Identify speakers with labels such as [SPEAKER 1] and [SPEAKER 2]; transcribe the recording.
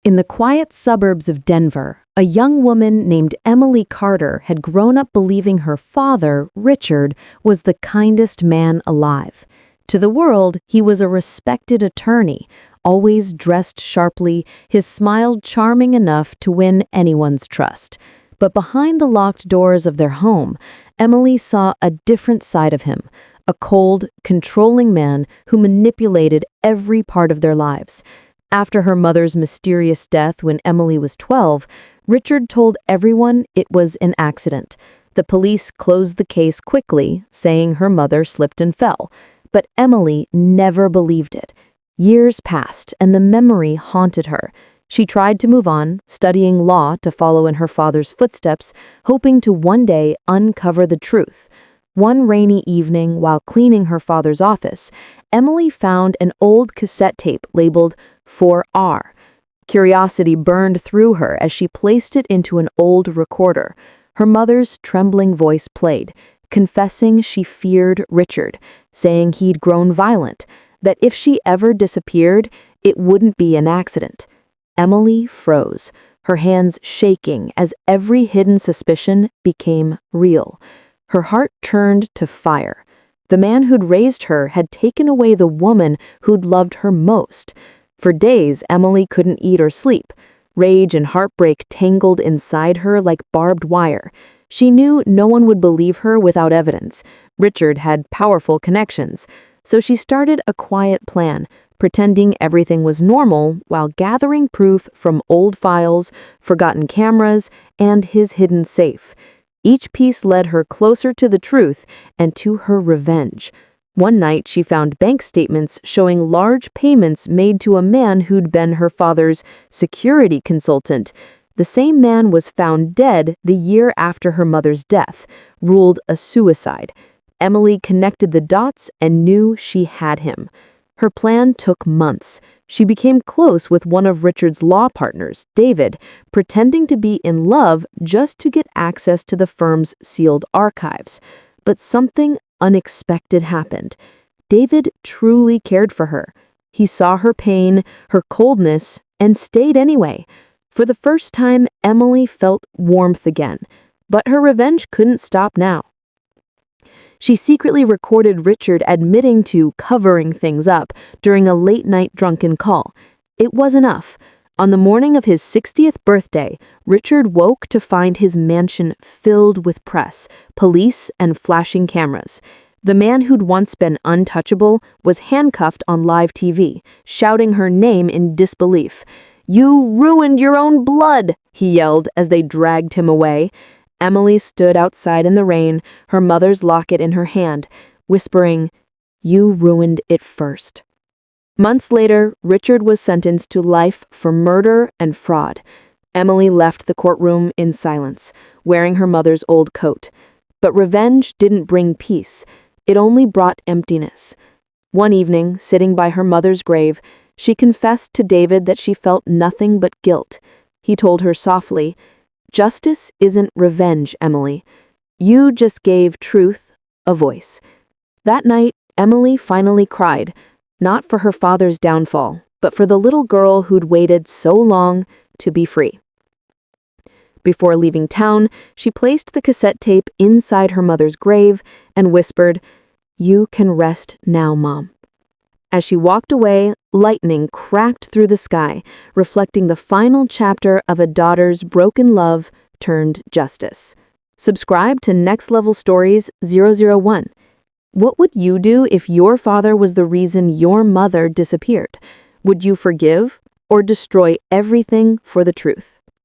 [SPEAKER 1] In the quiet suburbs of Denver, a young woman named Emily Carter had grown up believing her father, Richard, was the kindest man alive. To the world, he was a respected attorney, always dressed sharply, his smile charming enough to win anyone's trust. But behind the locked doors of their home, Emily saw a different side of him, a cold, controlling man who manipulated every part of their lives. After her mother's mysterious death when Emily was 12, Richard told everyone it was an accident. The police closed the case quickly, saying her mother slipped and fell. But Emily never believed it. Years passed, and the memory haunted her. She tried to move on, studying law to follow in her father's footsteps, hoping to one day uncover the truth. One rainy evening, while cleaning her father's office, Emily found an old cassette tape labeled 4R. Curiosity burned through her as she placed it into an old recorder. Her mother's trembling voice played, confessing she feared Richard, saying he'd grown violent, that if she ever disappeared, it wouldn't be an accident. Emily froze, her hands shaking as every hidden suspicion became real. Her heart turned to fire. The man who'd raised her had taken away the woman who'd loved her most. For days, Emily couldn't eat or sleep. Rage and heartbreak tangled inside her like barbed wire. She knew no one would believe her without evidence. Richard had powerful connections. So she started a quiet plan, pretending everything was normal while gathering proof from old files, forgotten cameras, and his hidden safe. Each piece led her closer to the truth and to her revenge. One night, she found bank statements showing large payments made to a man who'd been her father's security consultant. The same man was found dead the year after her mother's death, ruled a suicide. Emily connected the dots and knew she had him. Her plan took months. She became close with one of Richard's law partners, David, pretending to be in love just to get access to the firm's sealed archives. But something unexpected happened. David truly cared for her. He saw her pain, her coldness, and stayed anyway. For the first time, Emily felt warmth again. But her revenge couldn't stop now. She secretly recorded Richard admitting to covering things up during a late-night drunken call. It was enough. On the morning of his 60th birthday, Richard woke to find his mansion filled with press, police, and flashing cameras. The man who'd once been untouchable was handcuffed on live TV, shouting her name in disbelief. "You ruined your own blood!" he yelled as they dragged him away. Emily stood outside in the rain, her mother's locket in her hand, whispering, "You ruined it first." Months later, Richard was sentenced to life for murder and fraud. Emily left the courtroom in silence, wearing her mother's old coat. But revenge didn't bring peace. It only brought emptiness. One evening, sitting by her mother's grave, she confessed to David that she felt nothing but guilt. He told her softly, "Justice isn't revenge, Emily. You just gave truth a voice." That night, Emily finally cried, not for her father's downfall, but for the little girl who'd waited so long to be free. Before leaving town, she placed the cassette tape inside her mother's grave and whispered, "You can rest now, Mom." As she walked away, lightning cracked through the sky, reflecting the final chapter of a daughter's broken love turned justice. Subscribe to Next Level Stories 001. What would you do if your father was the reason your mother disappeared? Would you forgive or destroy everything for the truth?